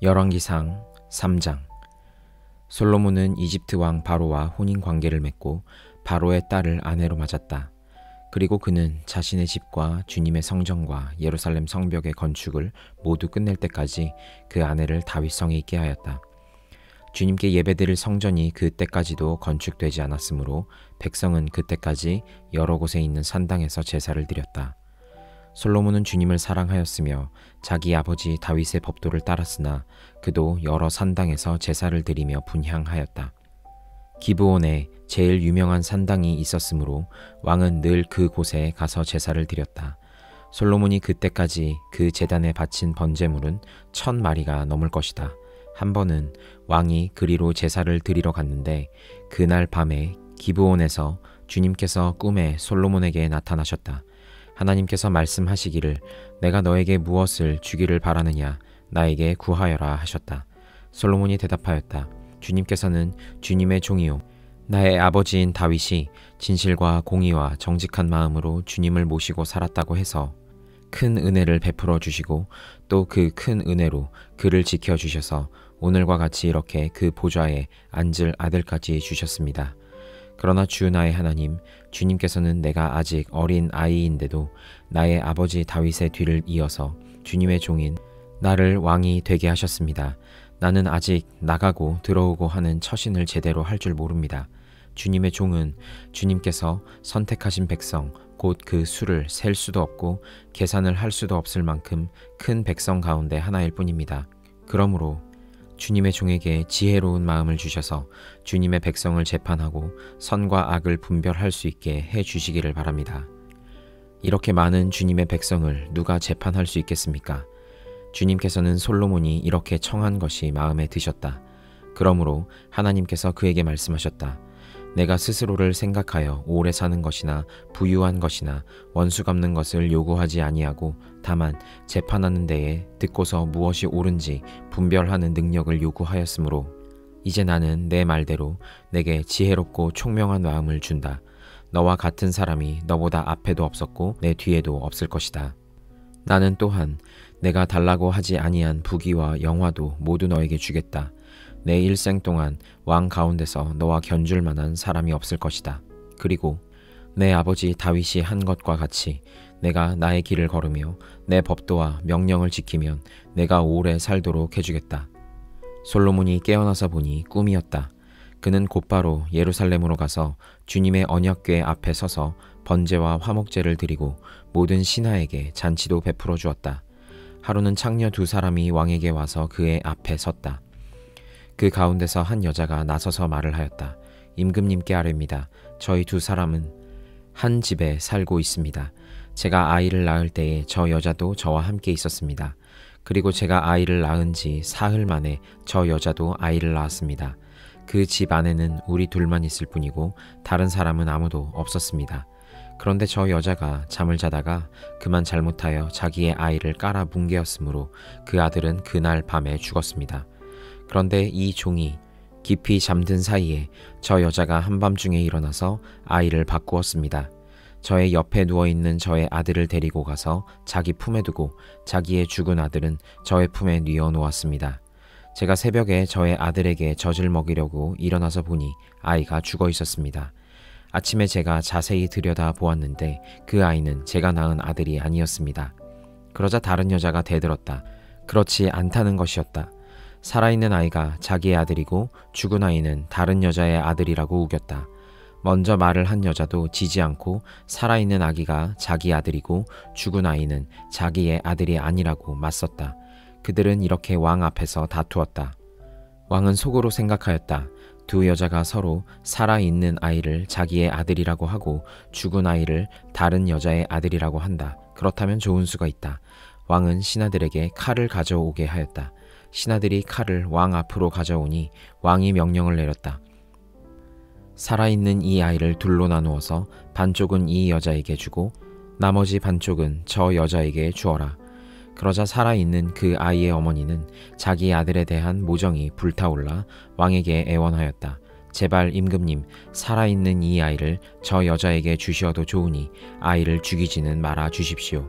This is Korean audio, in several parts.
열왕기상 3장. 솔로몬은 이집트 왕 바로와 혼인 관계를 맺고 바로의 딸을 아내로 맞았다. 그리고 그는 자신의 집과 주님의 성전과 예루살렘 성벽의 건축을 모두 끝낼 때까지 그 아내를 다윗성에 있게 하였다. 주님께 예배드릴 성전이 그때까지도 건축되지 않았으므로 백성은 그때까지 여러 곳에 있는 산당에서 제사를 드렸다. 솔로몬은 주님을 사랑하였으며 자기 아버지 다윗의 법도를 따랐으나 그도 여러 산당에서 제사를 드리며 분향하였다. 기브온에 제일 유명한 산당이 있었으므로 왕은 늘 그곳에 가서 제사를 드렸다. 솔로몬이 그때까지 그 제단에 바친 번제물은 1000마리가 넘을 것이다. 한 번은 왕이 그리로 제사를 드리러 갔는데 그날 밤에 기브온에서 주님께서 꿈에 솔로몬에게 나타나셨다. 하나님께서 말씀하시기를 내가 너에게 무엇을 주기를 바라느냐 나에게 구하여라 하셨다. 솔로몬이 대답하였다. 주님께서는 주님의 종이요 나의 아버지인 다윗이 진실과 공의와 정직한 마음으로 주님을 모시고 살았다고 해서 큰 은혜를 베풀어 주시고 또 그 큰 은혜로 그를 지켜주셔서 오늘과 같이 이렇게 그 보좌에 앉을 아들까지 주셨습니다. 그러나 주 나의 하나님, 주님께서는 내가 아직 어린 아이인데도 나의 아버지 다윗의 뒤를 이어서 주님의 종인 나를 왕이 되게 하셨습니다. 나는 아직 나가고 들어오고 하는 처신을 제대로 할 줄 모릅니다. 주님의 종은 주님께서 선택하신 백성, 곧 그 수를 셀 수도 없고 계산을 할 수도 없을 만큼 큰 백성 가운데 하나일 뿐입니다. 그러므로 주님의 종에게 지혜로운 마음을 주셔서 주님의 백성을 재판하고 선과 악을 분별할 수 있게 해 주시기를 바랍니다. 이렇게 많은 주님의 백성을 누가 재판할 수 있겠습니까? 주님께서는 솔로몬이 이렇게 청한 것이 마음에 드셨다. 그러므로 하나님께서 그에게 말씀하셨다. 내가 스스로를 생각하여 오래 사는 것이나 부유한 것이나 원수 갚는 것을 요구하지 아니하고 다만 재판하는 데에 듣고서 무엇이 옳은지 분별하는 능력을 요구하였으므로 이제 나는 내 말대로 내게 지혜롭고 총명한 마음을 준다. 너와 같은 사람이 너보다 앞에도 없었고 내 뒤에도 없을 것이다. 나는 또한 내가 달라고 하지 아니한 부귀와 영화도 모두 너에게 주겠다. 내 일생 동안 왕 가운데서 너와 견줄 만한 사람이 없을 것이다. 그리고 내 아버지 다윗이 한 것과 같이 내가 나의 길을 걸으며 내 법도와 명령을 지키면 내가 오래 살도록 해주겠다. 솔로몬이 깨어나서 보니 꿈이었다. 그는 곧바로 예루살렘으로 가서 주님의 언약궤 앞에 서서 번제와 화목제를 드리고 모든 신하에게 잔치도 베풀어 주었다. 하루는 창녀 2사람이 왕에게 와서 그의 앞에 섰다. 그 가운데서 한 여자가 나서서 말을 하였다. 임금님께 아뢰입니다. 저희 2사람은 한 집에 살고 있습니다. 제가 아이를 낳을 때에 저 여자도 저와 함께 있었습니다. 그리고 제가 아이를 낳은 지 사흘 만에 저 여자도 아이를 낳았습니다. 그 집 안에는 우리 둘만 있을 뿐이고 다른 사람은 아무도 없었습니다. 그런데 저 여자가 잠을 자다가 그만 잘못하여 자기의 아이를 깔아 뭉개었으므로 그 아들은 그날 밤에 죽었습니다. 그런데 이 종이 깊이 잠든 사이에 저 여자가 한밤중에 일어나서 아이를 바꾸었습니다. 저의 옆에 누워있는 저의 아들을 데리고 가서 자기 품에 두고 자기의 죽은 아들은 저의 품에 뉘어 놓았습니다. 제가 새벽에 저의 아들에게 젖을 먹이려고 일어나서 보니 아이가 죽어 있었습니다. 아침에 제가 자세히 들여다 보았는데 그 아이는 제가 낳은 아들이 아니었습니다. 그러자 다른 여자가 대들었다. 그렇지 않다는 것이었다. 살아있는 아이가 자기의 아들이고 죽은 아이는 다른 여자의 아들이라고 우겼다. 먼저 말을 한 여자도 지지 않고 살아있는 아기가 자기 아들이고 죽은 아이는 자기의 아들이 아니라고 맞섰다. 그들은 이렇게 왕 앞에서 다투었다. 왕은 속으로 생각하였다. 2 여자가 서로 살아있는 아이를 자기의 아들이라고 하고 죽은 아이를 다른 여자의 아들이라고 한다. 그렇다면 좋은 수가 있다. 왕은 신하들에게 칼을 가져오게 하였다. 신하들이 칼을 왕 앞으로 가져오니 왕이 명령을 내렸다. 살아있는 이 아이를 둘로 나누어서 반쪽은 이 여자에게 주고 나머지 반쪽은 저 여자에게 주어라. 그러자 살아있는 그 아이의 어머니는 자기 아들에 대한 모정이 불타올라 왕에게 애원하였다. 제발 임금님, 살아있는 이 아이를 저 여자에게 주시어도 좋으니 아이를 죽이지는 말아 주십시오.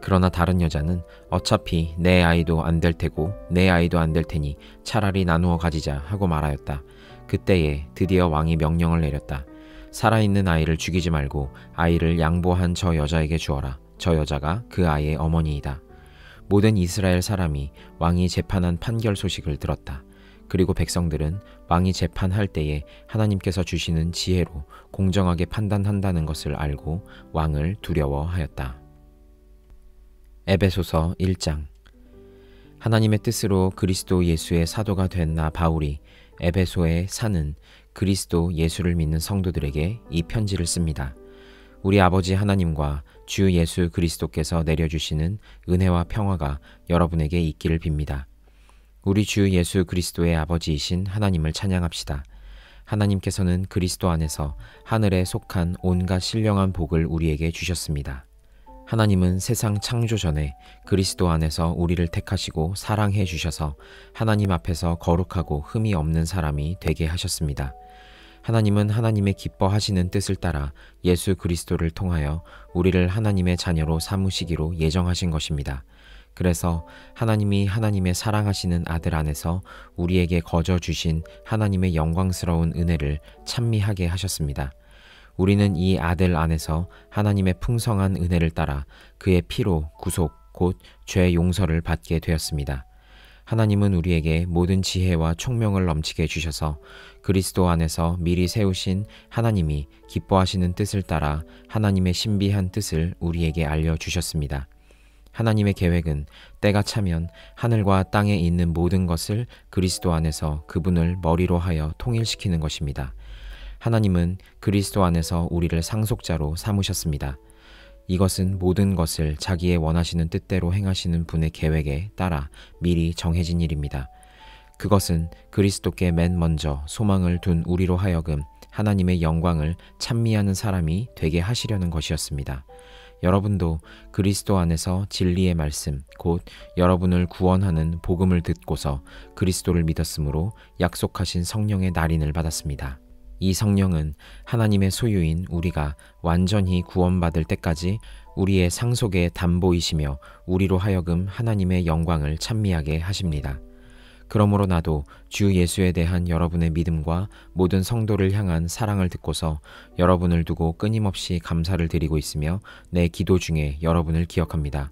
그러나 다른 여자는 어차피 내 아이도 안 될 테고 내 아이도 안 될 테니 차라리 나누어 가지자 하고 말하였다. 그때에 드디어 왕이 명령을 내렸다. 살아있는 아이를 죽이지 말고 아이를 양보한 저 여자에게 주어라. 저 여자가 그 아이의 어머니이다. 모든 이스라엘 사람이 왕이 재판한 판결 소식을 들었다. 그리고 백성들은 왕이 재판할 때에 하나님께서 주시는 지혜로 공정하게 판단한다는 것을 알고 왕을 두려워하였다. 에베소서 1장. 하나님의 뜻으로 그리스도 예수의 사도가 된 나 바울이 에베소에 사는 그리스도 예수를 믿는 성도들에게 이 편지를 씁니다. 우리 아버지 하나님과 주 예수 그리스도께서 내려주시는 은혜와 평화가 여러분에게 있기를 빕니다. 우리 주 예수 그리스도의 아버지이신 하나님을 찬양합시다. 하나님께서는 그리스도 안에서 하늘에 속한 온갖 신령한 복을 우리에게 주셨습니다. 하나님은 세상 창조 전에 그리스도 안에서 우리를 택하시고 사랑해 주셔서 하나님 앞에서 거룩하고 흠이 없는 사람이 되게 하셨습니다. 하나님은 하나님의 기뻐하시는 뜻을 따라 예수 그리스도를 통하여 우리를 하나님의 자녀로 삼으시기로 예정하신 것입니다. 그래서 하나님이 하나님의 사랑하시는 아들 안에서 우리에게 거저 주신 하나님의 영광스러운 은혜를 찬미하게 하셨습니다. 우리는 이 아들 안에서 하나님의 풍성한 은혜를 따라 그의 피로 구속 곧 죄 용서를 받게 되었습니다. 하나님은 우리에게 모든 지혜와 총명을 넘치게 주셔서 그리스도 안에서 미리 세우신 하나님이 기뻐하시는 뜻을 따라 하나님의 신비한 뜻을 우리에게 알려주셨습니다. 하나님의 계획은 때가 차면 하늘과 땅에 있는 모든 것을 그리스도 안에서 그분을 머리로 하여 통일시키는 것입니다. 하나님은 그리스도 안에서 우리를 상속자로 삼으셨습니다. 이것은 모든 것을 자기의 원하시는 뜻대로 행하시는 분의 계획에 따라 미리 정해진 일입니다. 그것은 그리스도께 맨 먼저 소망을 둔 우리로 하여금 하나님의 영광을 찬미하는 사람이 되게 하시려는 것이었습니다. 여러분도 그리스도 안에서 진리의 말씀, 곧 여러분을 구원하는 복음을 듣고서 그리스도를 믿었으므로 약속하신 성령의 날인을 받았습니다. 이 성령은 하나님의 소유인 우리가 완전히 구원받을 때까지 우리의 상속의 담보이시며 우리로 하여금 하나님의 영광을 찬미하게 하십니다. 그러므로 나도 주 예수에 대한 여러분의 믿음과 모든 성도를 향한 사랑을 듣고서 여러분을 두고 끊임없이 감사를 드리고 있으며 내 기도 중에 여러분을 기억합니다.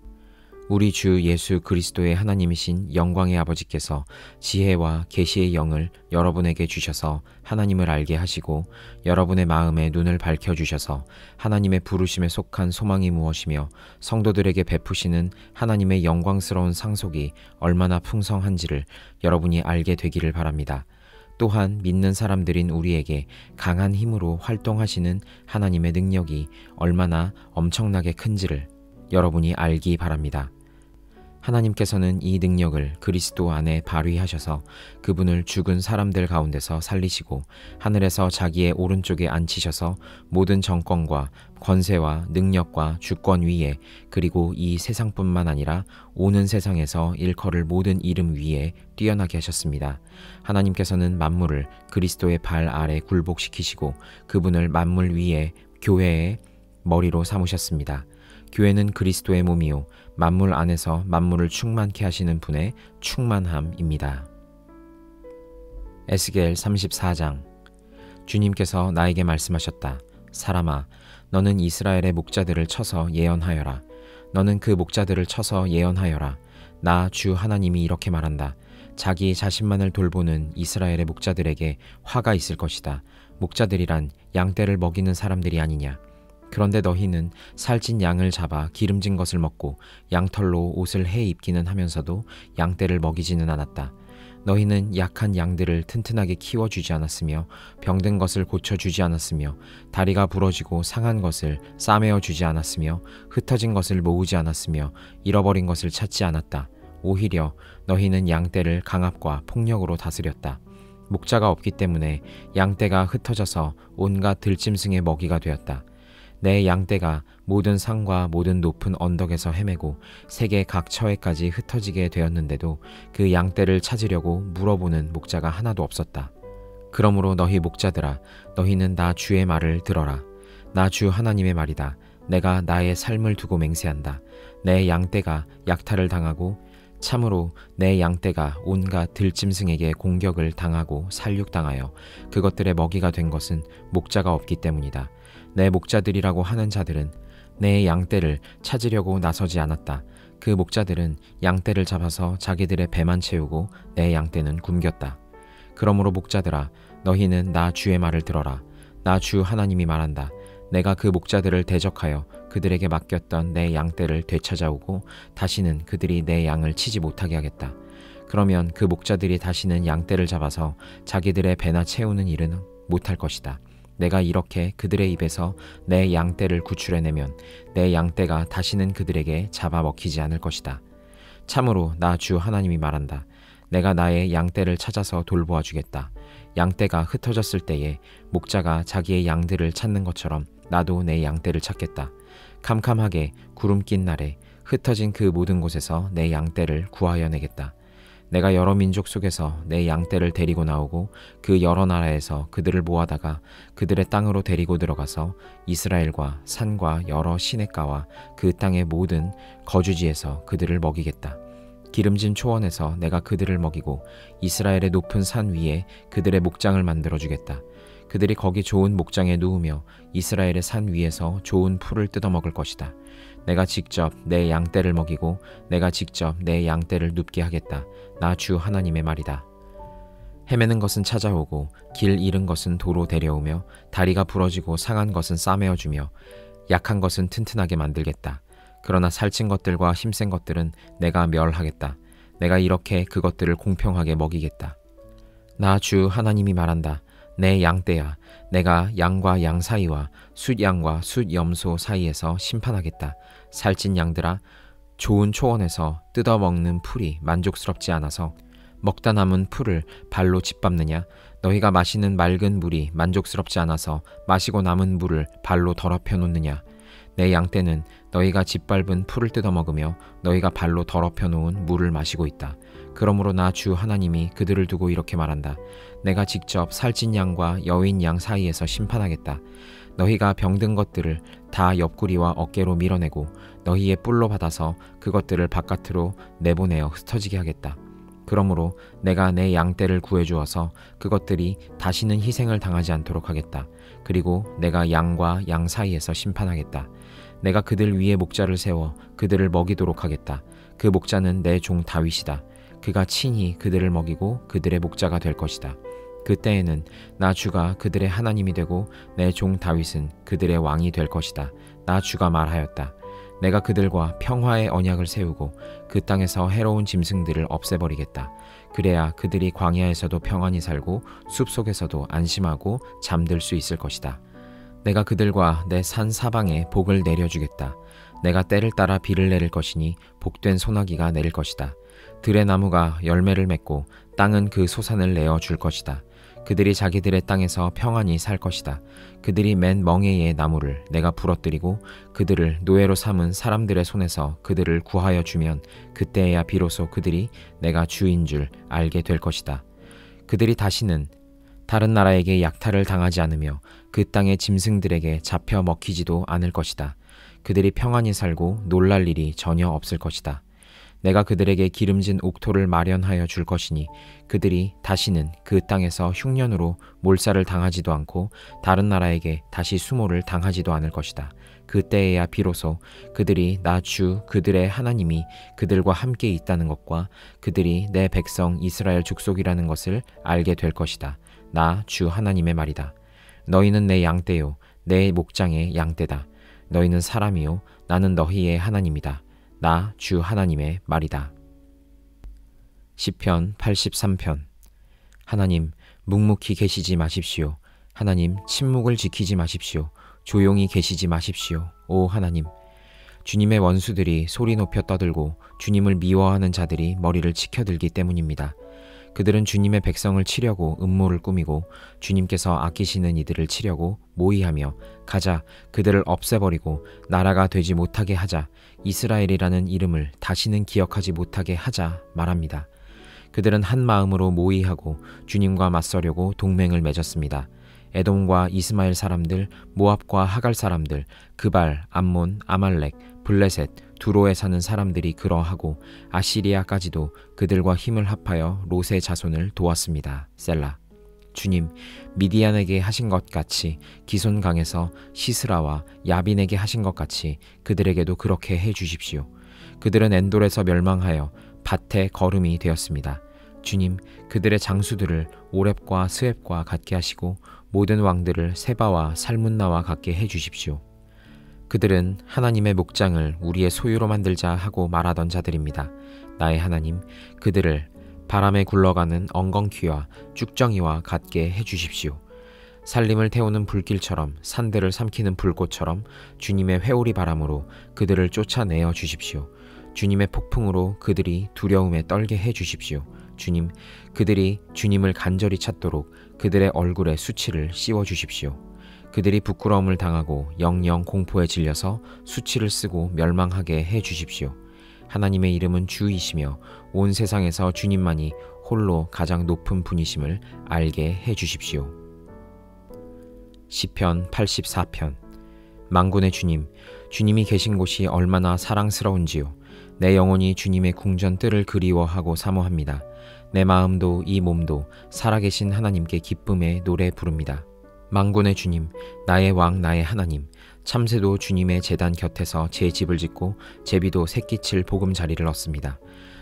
우리 주 예수 그리스도의 하나님이신 영광의 아버지께서 지혜와 계시의 영을 여러분에게 주셔서 하나님을 알게 하시고 여러분의 마음에 눈을 밝혀주셔서 하나님의 부르심에 속한 소망이 무엇이며 성도들에게 베푸시는 하나님의 영광스러운 상속이 얼마나 풍성한지를 여러분이 알게 되기를 바랍니다. 또한 믿는 사람들인 우리에게 강한 힘으로 활동하시는 하나님의 능력이 얼마나 엄청나게 큰지를 여러분이 알기 바랍니다. 하나님께서는 이 능력을 그리스도 안에 발휘하셔서 그분을 죽은 사람들 가운데서 살리시고 하늘에서 자기의 오른쪽에 앉히셔서 모든 정권과 권세와 능력과 주권 위에 그리고 이 세상뿐만 아니라 오는 세상에서 일컬을 모든 이름 위에 뛰어나게 하셨습니다. 하나님께서는 만물을 그리스도의 발 아래 굴복시키시고 그분을 만물 위에 교회의 머리로 삼으셨습니다. 교회는 그리스도의 몸이요 만물 안에서 만물을 충만케 하시는 분의 충만함입니다. 에스겔 34장. 주님께서 나에게 말씀하셨다. 사람아, 너는 이스라엘의 목자들을 쳐서 예언하여라. 너는 그 목자들을 쳐서 예언하여라. 나 주 하나님이 이렇게 말한다. 자기 자신만을 돌보는 이스라엘의 목자들에게 화가 있을 것이다. 목자들이란 양떼를 먹이는 사람들이 아니냐. 그런데 너희는 살찐 양을 잡아 기름진 것을 먹고 양털로 옷을 해 입기는 하면서도 양떼를 먹이지는 않았다. 너희는 약한 양들을 튼튼하게 키워주지 않았으며 병든 것을 고쳐주지 않았으며 다리가 부러지고 상한 것을 싸매어 주지 않았으며 흩어진 것을 모으지 않았으며 잃어버린 것을 찾지 않았다. 오히려 너희는 양떼를 강압과 폭력으로 다스렸다. 목자가 없기 때문에 양떼가 흩어져서 온갖 들짐승의 먹이가 되었다. 내 양떼가 모든 산과 모든 높은 언덕에서 헤매고 세계 각 처에까지 흩어지게 되었는데도 그 양떼를 찾으려고 물어보는 목자가 하나도 없었다. 그러므로 너희 목자들아, 너희는 나 주의 말을 들어라. 나 주 하나님의 말이다. 내가 나의 삶을 두고 맹세한다. 내 양떼가 약탈을 당하고 참으로 내 양떼가 온갖 들짐승에게 공격을 당하고 살육당하여 그것들의 먹이가 된 것은 목자가 없기 때문이다. 내 목자들이라고 하는 자들은 내 양떼를 찾으려고 나서지 않았다. 그 목자들은 양떼를 잡아서 자기들의 배만 채우고 내 양떼는 굶겼다. 그러므로 목자들아, 너희는 나 주의 말을 들어라. 나 주 하나님이 말한다. 내가 그 목자들을 대적하여 그들에게 맡겼던 내 양떼를 되찾아오고 다시는 그들이 내 양을 치지 못하게 하겠다. 그러면 그 목자들이 다시는 양떼를 잡아서 자기들의 배나 채우는 일은 못할 것이다. 내가 이렇게 그들의 입에서 내 양떼를 구출해내면 내 양떼가 다시는 그들에게 잡아먹히지 않을 것이다. 참으로 나 주 하나님이 말한다. 내가 나의 양떼를 찾아서 돌보아 주겠다. 양떼가 흩어졌을 때에 목자가 자기의 양들을 찾는 것처럼 나도 내 양떼를 찾겠다. 캄캄하게 구름 낀 날에 흩어진 그 모든 곳에서 내 양떼를 구하여 내겠다. 내가 여러 민족 속에서 내 양떼를 데리고 나오고 그 여러 나라에서 그들을 모아다가 그들의 땅으로 데리고 들어가서 이스라엘과 산과 여러 시냇가와 그 땅의 모든 거주지에서 그들을 먹이겠다. 기름진 초원에서 내가 그들을 먹이고 이스라엘의 높은 산 위에 그들의 목장을 만들어주겠다. 그들이 거기 좋은 목장에 누우며 이스라엘의 산 위에서 좋은 풀을 뜯어먹을 것이다. 내가 직접 내 양떼를 먹이고 내가 직접 내 양떼를 눕게 하겠다. 나 주 하나님의 말이다. 헤매는 것은 찾아오고 길 잃은 것은 도로 데려오며 다리가 부러지고 상한 것은 싸매어주며 약한 것은 튼튼하게 만들겠다. 그러나 살찐 것들과 힘센 것들은 내가 멸하겠다. 내가 이렇게 그것들을 공평하게 먹이겠다. 나 주 하나님이 말한다. 내 양떼야, 내가 양과 양 사이와 숫양과 숫염소 사이에서 심판하겠다. 살찐 양들아, 좋은 초원에서 뜯어먹는 풀이 만족스럽지 않아서 먹다 남은 풀을 발로 짓밟느냐? 너희가 마시는 맑은 물이 만족스럽지 않아서 마시고 남은 물을 발로 더럽혀 놓느냐? 내 양떼는 너희가 짓밟은 풀을 뜯어먹으며 너희가 발로 더럽혀 놓은 물을 마시고 있다. 그러므로 나 주 하나님이 그들을 두고 이렇게 말한다. 내가 직접 살찐 양과 여인 양 사이에서 심판하겠다. 너희가 병든 것들을 다 옆구리와 어깨로 밀어내고 너희의 뿔로 받아서 그것들을 바깥으로 내보내어 흩어지게 하겠다. 그러므로 내가 내 양떼를 구해주어서 그것들이 다시는 희생을 당하지 않도록 하겠다. 그리고 내가 양과 양 사이에서 심판하겠다. 내가 그들 위에 목자를 세워 그들을 먹이도록 하겠다. 그 목자는 내 종 다윗이다. 그가 친히 그들을 먹이고 그들의 목자가 될 것이다. 그때에는 나 주가 그들의 하나님이 되고 내 종 다윗은 그들의 왕이 될 것이다. 나 주가 말하였다. 내가 그들과 평화의 언약을 세우고 그 땅에서 해로운 짐승들을 없애버리겠다. 그래야 그들이 광야에서도 평안히 살고 숲속에서도 안심하고 잠들 수 있을 것이다. 내가 그들과 내 산 사방에 복을 내려주겠다. 내가 때를 따라 비를 내릴 것이니 복된 소나기가 내릴 것이다. 들의 나무가 열매를 맺고 땅은 그 소산을 내어 줄 것이다. 그들이 자기들의 땅에서 평안히 살 것이다. 그들이 맨 멍에의 나무를 내가 부러뜨리고 그들을 노예로 삼은 사람들의 손에서 그들을 구하여 주면 그때에야 비로소 그들이 내가 주인 줄 알게 될 것이다. 그들이 다시는 다른 나라에게 약탈을 당하지 않으며 그 땅의 짐승들에게 잡혀 먹히지도 않을 것이다. 그들이 평안히 살고 놀랄 일이 전혀 없을 것이다. 내가 그들에게 기름진 옥토를 마련하여 줄 것이니 그들이 다시는 그 땅에서 흉년으로 몰살을 당하지도 않고 다른 나라에게 다시 수모를 당하지도 않을 것이다. 그때에야 비로소 그들이 나 주 그들의 하나님이 그들과 함께 있다는 것과 그들이 내 백성 이스라엘 족속이라는 것을 알게 될 것이다. 나 주 하나님의 말이다. 너희는 내 양떼요 내 목장의 양떼다. 너희는 사람이요 나는 너희의 하나님이다. 나 주 하나님의 말이다. 시편 83편. 하나님, 묵묵히 계시지 마십시오. 하나님, 침묵을 지키지 마십시오. 조용히 계시지 마십시오. 오 하나님, 주님의 원수들이 소리 높여 떠들고 주님을 미워하는 자들이 머리를 치켜들기 때문입니다. 그들은 주님의 백성을 치려고 음모를 꾸미고 주님께서 아끼시는 이들을 치려고 모의하며 가자, 그들을 없애버리고 나라가 되지 못하게 하자, 이스라엘이라는 이름을 다시는 기억하지 못하게 하자 말합니다. 그들은 한 마음으로 모의하고 주님과 맞서려고 동맹을 맺었습니다. 에돔과 이스마엘 사람들, 모압과 하갈 사람들, 그발, 암몬, 아말렉, 블레셋, 두로에 사는 사람들이 그러하고 아시리아까지도 그들과 힘을 합하여 롯의 자손을 도왔습니다. 셀라. 주님, 미디안에게 하신 것 같이 기손강에서 시스라와 야빈에게 하신 것 같이 그들에게도 그렇게 해 주십시오. 그들은 엔돌에서 멸망하여 밭의 거름이 되었습니다. 주님, 그들의 장수들을 오렙과 스웹과 같게 하시고 모든 왕들을 세바와 살문나와 같게 해 주십시오. 그들은 하나님의 목장을 우리의 소유로 만들자 하고 말하던 자들입니다. 나의 하나님, 그들을 바람에 굴러가는 엉겅퀴와 쭉정이와 같게 해 주십시오. 산림을 태우는 불길처럼 산들을 삼키는 불꽃처럼 주님의 회오리 바람으로 그들을 쫓아내어 주십시오. 주님의 폭풍으로 그들이 두려움에 떨게 해 주십시오. 주님, 그들이 주님을 간절히 찾도록 그들의 얼굴에 수치를 씌워 주십시오. 그들이 부끄러움을 당하고 영영 공포에 질려서 수치를 쓰고 멸망하게 해 주십시오. 하나님의 이름은 주이시며 온 세상에서 주님만이 홀로 가장 높은 분이심을 알게 해 주십시오. 시편 84편. 만군의 주님, 주님이 계신 곳이 얼마나 사랑스러운지요. 내 영혼이 주님의 궁전 뜰을 그리워하고 사모합니다. 내 마음도 이 몸도 살아계신 하나님께 기쁨의 노래 부릅니다. 만군의 주님, 나의 왕 나의 하나님, 참새도 주님의 제단 곁에서 제 집을 짓고 제비도 새끼칠 보금자리를 얻습니다.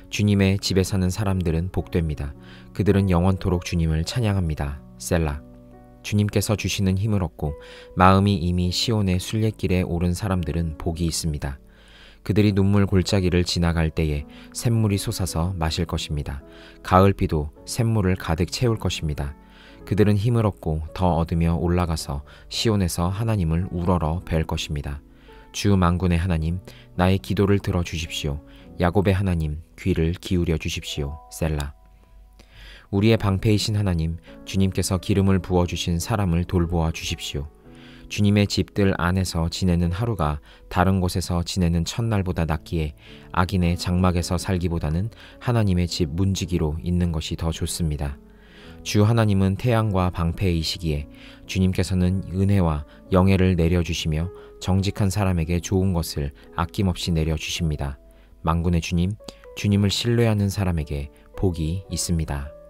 주님의 집에 사는 사람들은 복됩니다. 그들은 영원토록 주님을 찬양합니다. 셀라. 주님께서 주시는 힘을 얻고 마음이 이미 시온의 순례길에 오른 사람들은 복이 있습니다. 그들이 눈물 골짜기를 지나갈 때에 샘물이 솟아서 마실 것입니다. 가을비도 샘물을 가득 채울 것입니다. 그들은 힘을 얻고 더 얻으며 올라가서 시온에서 하나님을 우러러 뵐 것입니다. 주 만군의 하나님, 나의 기도를 들어주십시오. 야곱의 하나님, 귀를 기울여 주십시오. 셀라. 우리의 방패이신 하나님, 주님께서 기름을 부어주신 사람을 돌보아 주십시오. 주님의 집들 안에서 지내는 하루가 다른 곳에서 지내는 첫날보다 낫기에 악인의 장막에서 살기보다는 하나님의 집 문지기로 있는 것이 더 좋습니다. 주 하나님은 태양과 방패이시기에 주님께서는 은혜와 영예를 내려주시며 정직한 사람에게 좋은 것을 아낌없이 내려주십니다. 만군의 주님, 주님을 신뢰하는 사람에게 복이 있습니다.